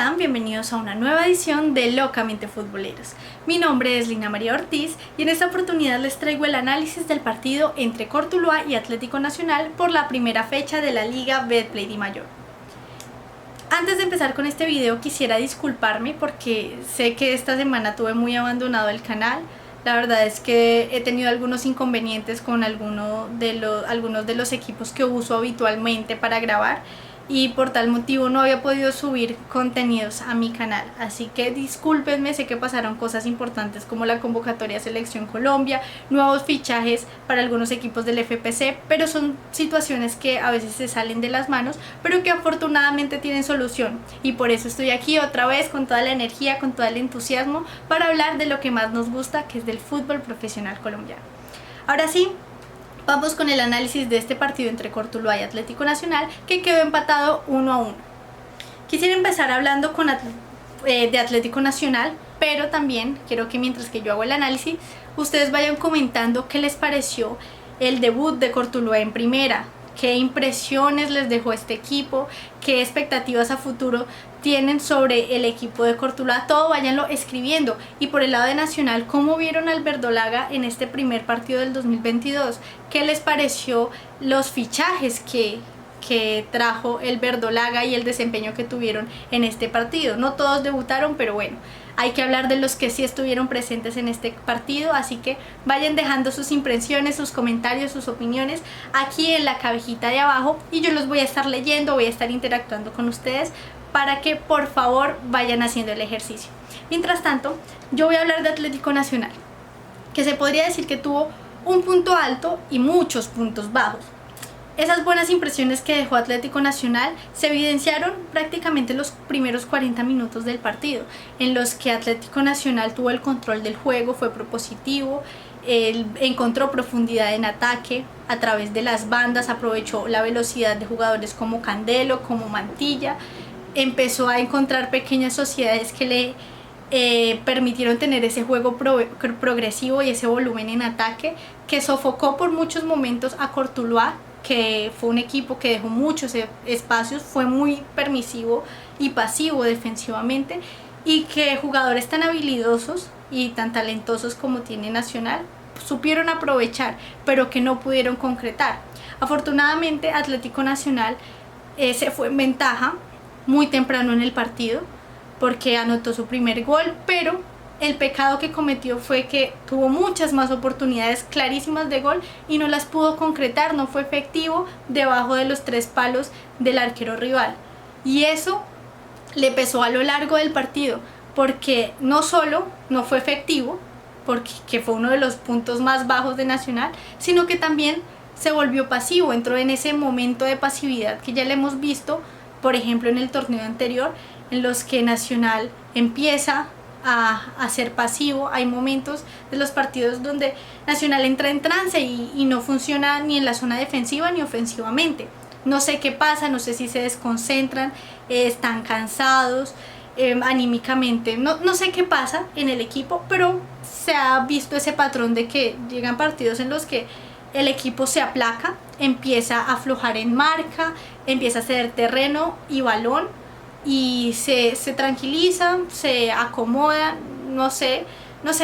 están? Bienvenidos a una nueva edición de Locamente Futboleros. Mi nombre es Lina María Ortiz y en esta oportunidad les traigo el análisis del partido entre Cortuluá y Atlético Nacional por la primera fecha de la Liga Betplay Dimayor. Antes de empezar con este video quisiera disculparme porque sé que esta semana tuve muy abandonado el canal. La verdad es que he tenido algunos inconvenientes con algunos de los equipos que uso habitualmente para grabar y por tal motivo no había podido subir contenidos a mi canal, así que discúlpenme. Sé que pasaron cosas importantes como la convocatoria Selección Colombia, nuevos fichajes para algunos equipos del FPC, pero son situaciones que a veces se salen de las manos, pero que afortunadamente tienen solución, y por eso estoy aquí otra vez con toda la energía, con todo el entusiasmo para hablar de lo que más nos gusta, que es del fútbol profesional colombiano. Ahora sí, vamos con el análisis de este partido entre Cortuluá y Atlético Nacional, que quedó empatado 1-1. Quisiera empezar hablando de Atlético Nacional, pero también quiero que mientras que yo hago el análisis, ustedes vayan comentando qué les pareció el debut de Cortuluá en primera, qué impresiones les dejó este equipo, qué expectativas a futuro tienen sobre el equipo de Cortuluá. Todo váyanlo escribiendo. Y por el lado de Nacional, ¿cómo vieron al verdolaga en este primer partido del 2022? ¿Qué les pareció los fichajes que trajo el verdolaga y el desempeño que tuvieron en este partido? No todos debutaron, pero bueno, hay que hablar de los que sí estuvieron presentes en este partido, así que vayan dejando sus impresiones, sus comentarios, sus opiniones aquí en la cajita de abajo y yo los voy a estar leyendo, voy a estar interactuando con ustedes para que por favor vayan haciendo el ejercicio. Mientras tanto, yo voy a hablar de Atlético Nacional, que se podría decir que tuvo un punto alto y muchos puntos bajos. Esas buenas impresiones que dejó Atlético Nacional se evidenciaron prácticamente en los primeros 40 minutos del partido, en los que Atlético Nacional tuvo el control del juego, fue propositivo, encontró profundidad en ataque a través de las bandas, aprovechó la velocidad de jugadores como Candelo, como Mantilla, empezó a encontrar pequeñas sociedades que le permitieron tener ese juego progresivo y ese volumen en ataque que sofocó por muchos momentos a Cortuluá, que fue un equipo que dejó muchos espacios, fue muy permisivo y pasivo defensivamente, y que jugadores tan habilidosos y tan talentosos como tiene Nacional supieron aprovechar, pero que no pudieron concretar. Afortunadamente Atlético Nacional se fue en ventaja muy temprano en el partido porque anotó su primer gol, pero el pecado que cometió fue que tuvo muchas más oportunidades clarísimas de gol y no las pudo concretar, no fue efectivo debajo de los 3 palos del arquero rival, y eso le pesó a lo largo del partido, porque no solo no fue efectivo, porque fue uno de los puntos más bajos de Nacional, sino que también se volvió pasivo, entró en ese momento de pasividad que ya le hemos visto, por ejemplo en el torneo anterior, en los que Nacional empieza a ser pasivo. Hay momentos de los partidos donde Nacional entra en trance y no funciona ni en la zona defensiva ni ofensivamente. No sé qué pasa, no sé si se desconcentran, están cansados, anímicamente, no sé qué pasa en el equipo, pero se ha visto ese patrón de que llegan partidos en los que el equipo se aplaca, empieza a aflojar en marca, empieza a ceder terreno y balón y se tranquiliza, se acomoda. No sé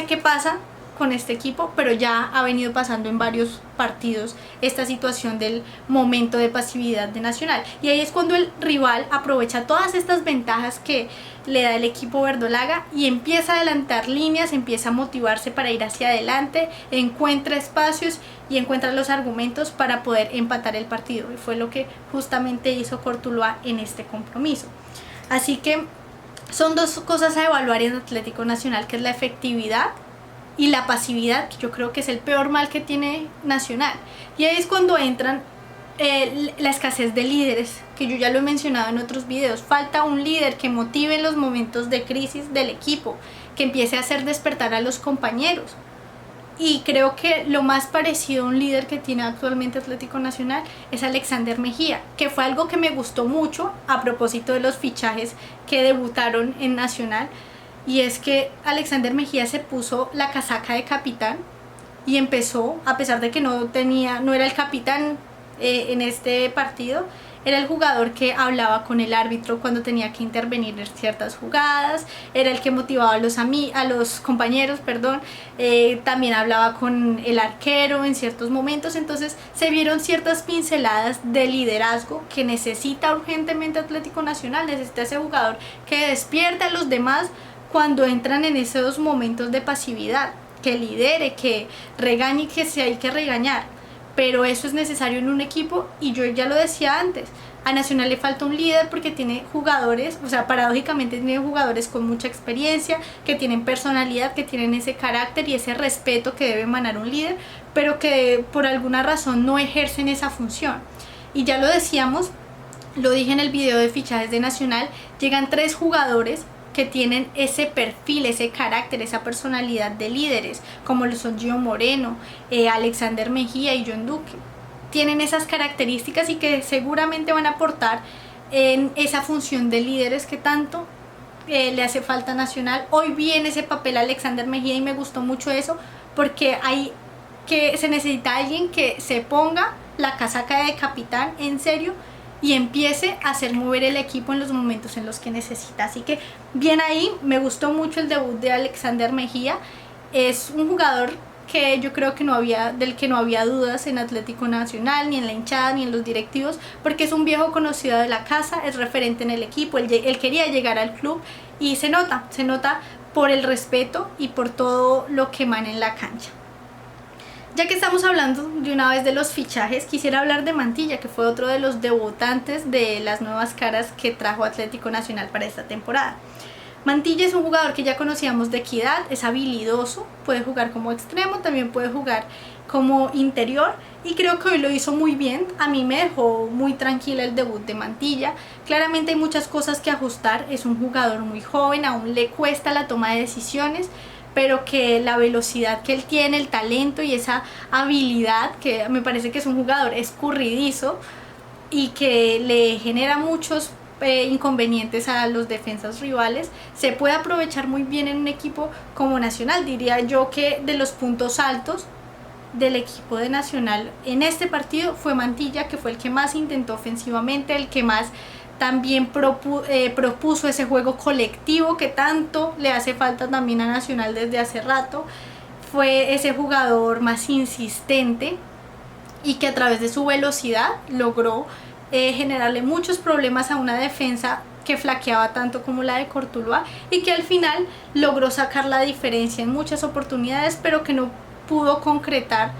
qué pasa con este equipo, pero ya ha venido pasando en varios partidos esta situación del momento de pasividad de Nacional, y ahí es cuando el rival aprovecha todas estas ventajas que le da el equipo verdolaga y empieza a adelantar líneas, empieza a motivarse para ir hacia adelante, encuentra espacios y encuentra los argumentos para poder empatar el partido, y fue lo que justamente hizo Cortuluá en este compromiso. Así que son dos cosas a evaluar en Atlético Nacional, que es la efectividad y la pasividad, que yo creo que es el peor mal que tiene Nacional. Y ahí es cuando entran la escasez de líderes, que yo ya lo he mencionado en otros videos. Falta un líder que motive en los momentos de crisis del equipo, que empiece a hacer despertar a los compañeros. Y creo que lo más parecido a un líder que tiene actualmente Atlético Nacional es Alexander Mejía, que fue algo que me gustó mucho a propósito de los fichajes que debutaron en Nacional. Y es que Alexander Mejía se puso la casaca de capitán y empezó, a pesar de que no era el capitán en este partido, era el jugador que hablaba con el árbitro cuando tenía que intervenir en ciertas jugadas, era el que motivaba a los compañeros, perdón, también hablaba con el arquero en ciertos momentos. Entonces se vieron ciertas pinceladas de liderazgo que necesita urgentemente Atlético Nacional, necesita ese jugador que despierte a los demás cuando entran en esos momentos de pasividad, que lidere, que regañe, que si hay que regañar. Pero eso es necesario en un equipo, y yo ya lo decía antes, a Nacional le falta un líder porque tiene jugadores, o sea, paradójicamente tiene jugadores con mucha experiencia, que tienen personalidad, que tienen ese carácter y ese respeto que debe emanar un líder, pero que por alguna razón no ejercen esa función. Y ya lo decíamos, lo dije en el video de fichajes de Nacional, llegan 3 jugadores que tienen ese perfil, ese carácter, esa personalidad de líderes, como lo son Gio Moreno, Alexander Mejía y John Duque. Tienen esas características y que seguramente van a aportar en esa función de líderes que tanto le hace falta a Nacional. Hoy vi en ese papel a Alexander Mejía y me gustó mucho eso, porque se necesita alguien que se ponga la casaca de capitán en serio y empiece a hacer mover el equipo en los momentos en los que necesita. Así que bien ahí, me gustó mucho el debut de Alexander Mejía. Es un jugador que yo creo que del que no había dudas en Atlético Nacional, ni en la hinchada, ni en los directivos, porque es un viejo conocido de la casa, es referente en el equipo, él quería llegar al club y se nota por el respeto y por todo lo que emana en la cancha. Ya que estamos hablando de una vez de los fichajes, quisiera hablar de Mantilla, que fue otro de los debutantes de las nuevas caras que trajo Atlético Nacional para esta temporada. Mantilla es un jugador que ya conocíamos de Equidad, es habilidoso, puede jugar como extremo, también puede jugar como interior, y creo que hoy lo hizo muy bien. A mí me dejó muy tranquila el debut de Mantilla. Claramente hay muchas cosas que ajustar, es un jugador muy joven, aún le cuesta la toma de decisiones, pero que la velocidad que él tiene, el talento y esa habilidad, que me parece que es un jugador escurridizo y que le genera muchos inconvenientes a los defensas rivales, se puede aprovechar muy bien en un equipo como Nacional. Diría yo que de los puntos altos del equipo de Nacional en este partido fue Mantilla, que fue el que más intentó ofensivamente, el que más también propuso ese juego colectivo que tanto le hace falta también a Nacional desde hace rato. Fue ese jugador más insistente y que a través de su velocidad logró generarle muchos problemas a una defensa que flaqueaba tanto como la de Cortuluá, y que al final logró sacar la diferencia en muchas oportunidades, pero que no pudo concretar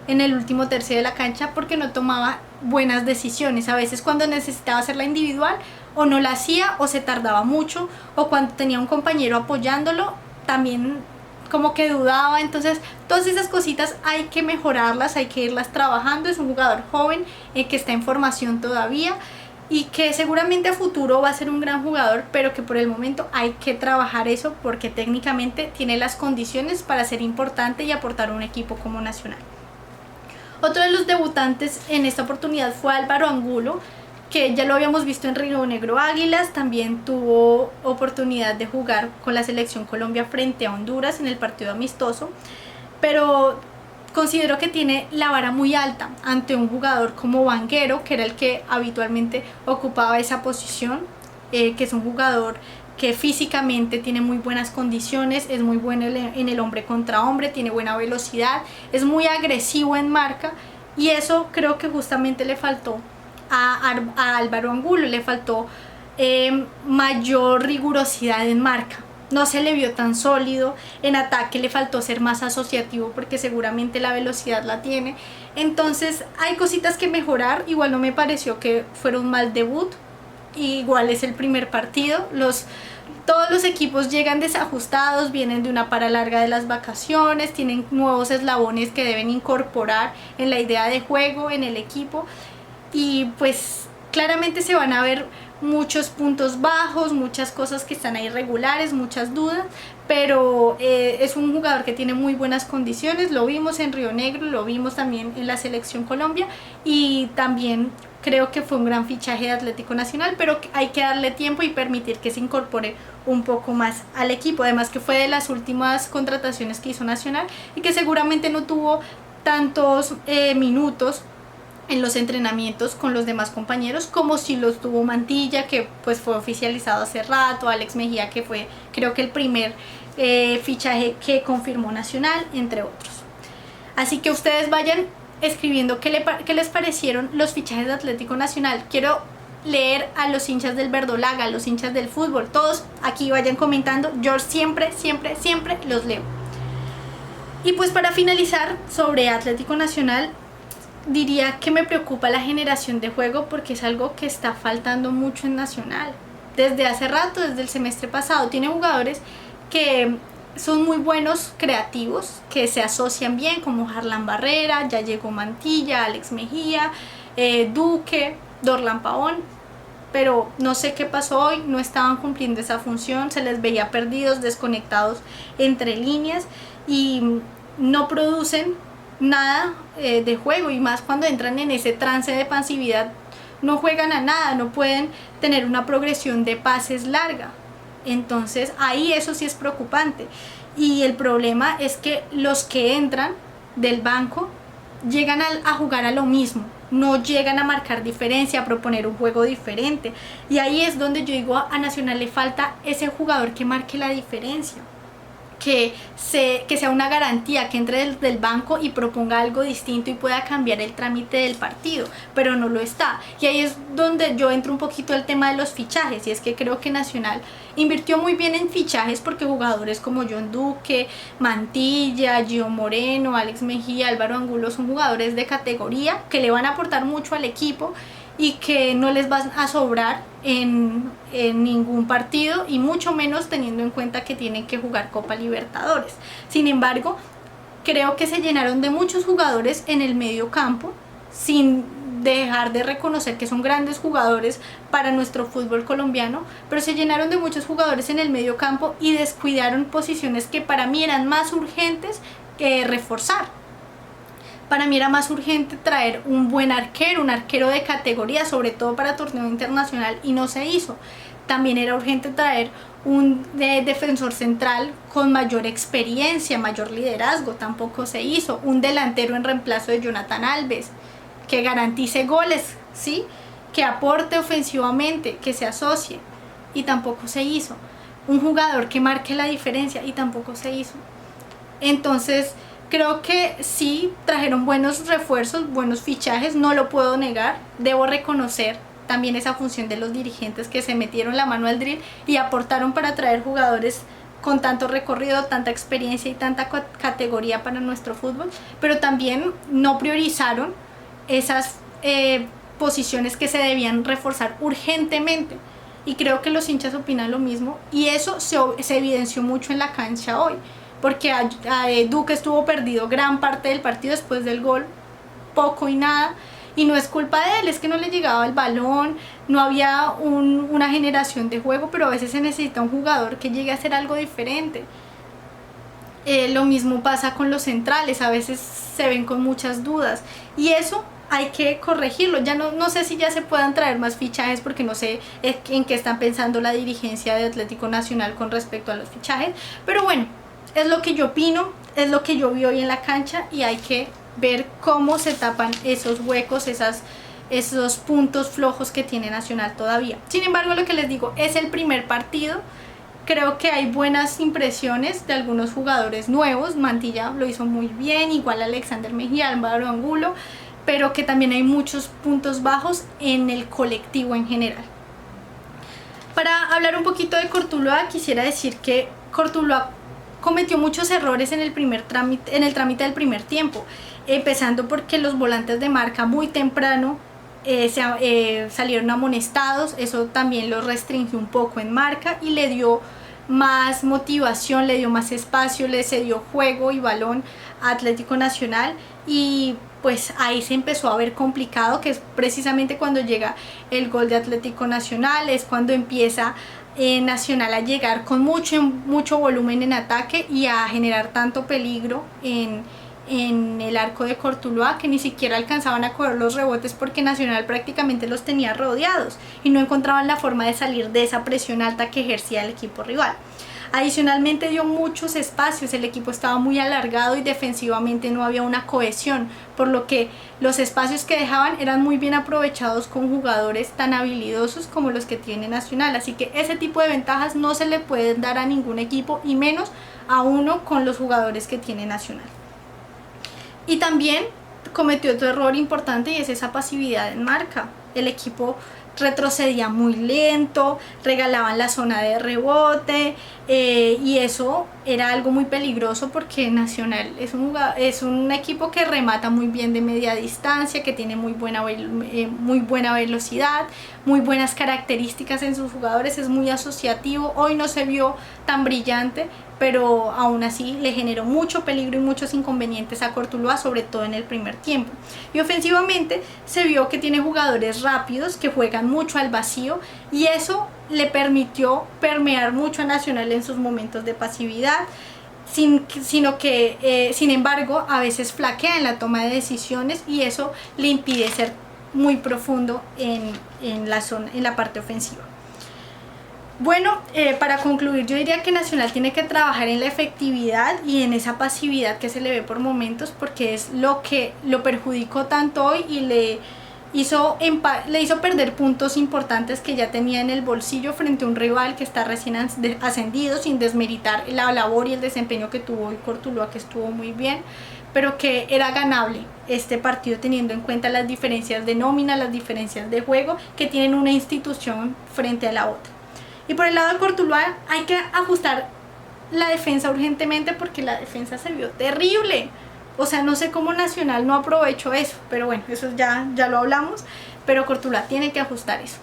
en el último tercio de la cancha porque no tomaba buenas decisiones. A veces cuando necesitaba hacerla individual o no la hacía, o se tardaba mucho, o cuando tenía un compañero apoyándolo también como que dudaba. Entonces todas esas cositas hay que mejorarlas, hay que irlas trabajando. Es un jugador joven que está en formación todavía y que seguramente a futuro va a ser un gran jugador, pero que por el momento hay que trabajar eso porque técnicamente tiene las condiciones para ser importante y aportar a un equipo como Nacional. Otro de los debutantes en esta oportunidad fue Álvaro Angulo, que ya lo habíamos visto en Río Negro Águilas. También tuvo oportunidad de jugar con la selección Colombia frente a Honduras en el partido amistoso, pero considero que tiene la vara muy alta ante un jugador como Vanguero, que era el que habitualmente ocupaba esa posición, que es un jugador que físicamente tiene muy buenas condiciones, es muy bueno en el hombre contra hombre, tiene buena velocidad, es muy agresivo en marca, y eso creo que justamente le faltó a Álvaro Angulo, le faltó mayor rigurosidad en marca. No se le vio tan sólido, en ataque le faltó ser más asociativo porque seguramente la velocidad la tiene. Entonces hay cositas que mejorar. Igual no me pareció que fuera un mal debut, igual es el primer partido, todos los equipos llegan desajustados, vienen de una para larga de las vacaciones, tienen nuevos eslabones que deben incorporar en la idea de juego, en el equipo, y pues claramente se van a ver muchos puntos bajos, muchas cosas que están ahí irregulares, muchas dudas, pero es un jugador que tiene muy buenas condiciones. Lo vimos en Río Negro, lo vimos también en la selección Colombia, y también creo que fue un gran fichaje de Atlético Nacional, pero hay que darle tiempo y permitir que se incorpore un poco más al equipo. Además que fue de las últimas contrataciones que hizo Nacional y que seguramente no tuvo tantos minutos en los entrenamientos con los demás compañeros, como si los tuvo Mantilla, que pues fue oficializado hace rato, Alex Mejía, que fue creo que el primer fichaje que confirmó Nacional, entre otros. Así que ustedes vayan escribiendo qué les parecieron los fichajes de Atlético Nacional. Quiero leer a los hinchas del verdolaga, a los hinchas del fútbol, todos aquí vayan comentando, yo siempre los leo. Y pues para finalizar sobre Atlético Nacional, diría que me preocupa la generación de juego, porque es algo que está faltando mucho en Nacional. Desde hace rato, desde el semestre pasado, tiene jugadores que son muy buenos creativos, que se asocian bien, como Harlan Barrera, ya llegó Mantilla, Alex Mejía, Duque, Dorlan Pavón, pero no sé qué pasó hoy, no estaban cumpliendo esa función, se les veía perdidos, desconectados entre líneas y no producen nada de juego, y más cuando entran en ese trance de pasividad, no juegan a nada, no pueden tener una progresión de pases larga. Entonces ahí eso sí es preocupante, y el problema es que los que entran del banco llegan a jugar a lo mismo, no llegan a marcar diferencia, a proponer un juego diferente, y ahí es donde yo digo, a Nacional le falta ese jugador que marque la diferencia, que sea una garantía, que entre desde el banco y proponga algo distinto y pueda cambiar el trámite del partido, pero no lo está. Y ahí es donde yo entro un poquito el tema de los fichajes, y es que creo que Nacional invirtió muy bien en fichajes, porque jugadores como John Duque, Mantilla, Gio Moreno, Alex Mejía, Álvaro Angulo son jugadores de categoría que le van a aportar mucho al equipo y que no les van a sobrar en ningún partido, y mucho menos teniendo en cuenta que tienen que jugar Copa Libertadores. Sin embargo, creo que se llenaron de muchos jugadores en el medio campo, sin dejar de reconocer que son grandes jugadores para nuestro fútbol colombiano, pero se llenaron de muchos jugadores en el medio campo y descuidaron posiciones que para mí eran más urgentes que reforzar. Para mí era más urgente traer un buen arquero, un arquero de categoría, sobre todo para torneo internacional, y no se hizo. También era urgente traer un defensor central con mayor experiencia, mayor liderazgo, tampoco se hizo. Un delantero en reemplazo de Jonathan Alves, que garantice goles, ¿sí? Que aporte ofensivamente, que se asocie, y tampoco se hizo. Un jugador que marque la diferencia, y tampoco se hizo. Entonces creo que sí trajeron buenos refuerzos, buenos fichajes, no lo puedo negar. Debo reconocer también esa función de los dirigentes que se metieron la mano al drill y aportaron para traer jugadores con tanto recorrido, tanta experiencia y tanta categoría para nuestro fútbol, pero también no priorizaron esas posiciones que se debían reforzar urgentemente, y creo que los hinchas opinan lo mismo, y eso se evidenció mucho en la cancha hoy, porque Duque estuvo perdido gran parte del partido después del gol, poco y nada, y no es culpa de él, es que no le llegaba el balón, no había una generación de juego, pero a veces se necesita un jugador que llegue a hacer algo diferente. Lo mismo pasa con los centrales, a veces se ven con muchas dudas, y eso hay que corregirlo. Ya no sé si ya se puedan traer más fichajes, porque no sé en qué están pensando la dirigencia de Atlético Nacional con respecto a los fichajes, pero bueno, es lo que yo opino, es lo que yo vi hoy en la cancha, y hay que ver cómo se tapan esos huecos, esos puntos flojos que tiene Nacional todavía. Sin embargo, lo que les digo, es el primer partido. Creo que hay buenas impresiones de algunos jugadores nuevos. Mantilla lo hizo muy bien, igual Alexander Mejía, Álvaro Angulo, pero que también hay muchos puntos bajos en el colectivo en general. Para hablar un poquito de Cortuluá, quisiera decir que Cortuluá cometió muchos errores en el trámite del primer tiempo, empezando porque los volantes de marca muy temprano salieron amonestados. Eso también los restringió un poco en marca y le dio más motivación, le dio más espacio, le cedió juego y balón a Atlético Nacional, y pues ahí se empezó a ver complicado, que es precisamente cuando llega el gol de Atlético Nacional, es cuando empieza Nacional a llegar con mucho volumen en ataque y a generar tanto peligro en el arco de Cortuluá, que ni siquiera alcanzaban a coger los rebotes porque Nacional prácticamente los tenía rodeados y no encontraban la forma de salir de esa presión alta que ejercía el equipo rival. Adicionalmente dio muchos espacios, el equipo estaba muy alargado y defensivamente no había una cohesión, por lo que los espacios que dejaban eran muy bien aprovechados con jugadores tan habilidosos como los que tiene Nacional. Así que ese tipo de ventajas no se le pueden dar a ningún equipo y menos a uno con los jugadores que tiene Nacional. Y también cometió otro error importante y es esa pasividad en marca. El equipo retrocedía muy lento, regalaban la zona de rebote y eso era algo muy peligroso porque Nacional es un equipo que remata muy bien de media distancia, que tiene muy buena velocidad, muy buenas características en sus jugadores, es muy asociativo. Hoy no se vio tan brillante, pero aún así le generó mucho peligro y muchos inconvenientes a Cortuluá, sobre todo en el primer tiempo. Y ofensivamente se vio que tiene jugadores rápidos que juegan mucho al vacío y eso le permitió permear mucho a Nacional en sus momentos de pasividad, sin embargo a veces flaquea en la toma de decisiones y eso le impide ser muy profundo en la parte ofensiva. Bueno, para concluir, yo diría que Nacional tiene que trabajar en la efectividad y en esa pasividad que se le ve por momentos, porque es lo que lo perjudicó tanto hoy y le hizo perder puntos importantes que ya tenía en el bolsillo frente a un rival que está recién ascendido, sin desmeritar la labor y el desempeño que tuvo hoy Cortuluá, que estuvo muy bien, pero que era ganable este partido teniendo en cuenta las diferencias de nómina, las diferencias de juego que tienen una institución frente a la otra. Y por el lado de Cortuluá hay que ajustar la defensa urgentemente porque la defensa se vio terrible. O sea, no sé cómo Nacional no aprovechó eso, pero bueno, eso ya lo hablamos, pero Cortuluá tiene que ajustar eso.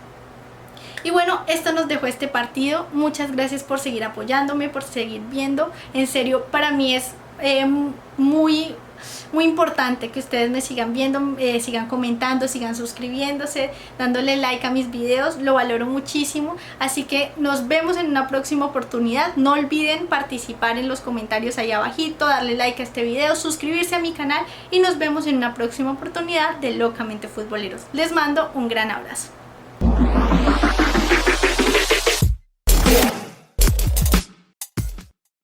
Y bueno, esto nos dejó este partido. Muchas gracias por seguir apoyándome, por seguir viendo. En serio, para mí es muy importante que ustedes me sigan viendo, sigan comentando, sigan suscribiéndose, dándole like a mis videos, lo valoro muchísimo. Así que nos vemos en una próxima oportunidad. No olviden participar en los comentarios ahí abajito, darle like a este video, suscribirse a mi canal y nos vemos en una próxima oportunidad de Locamente Futboleros. Les mando un gran abrazo.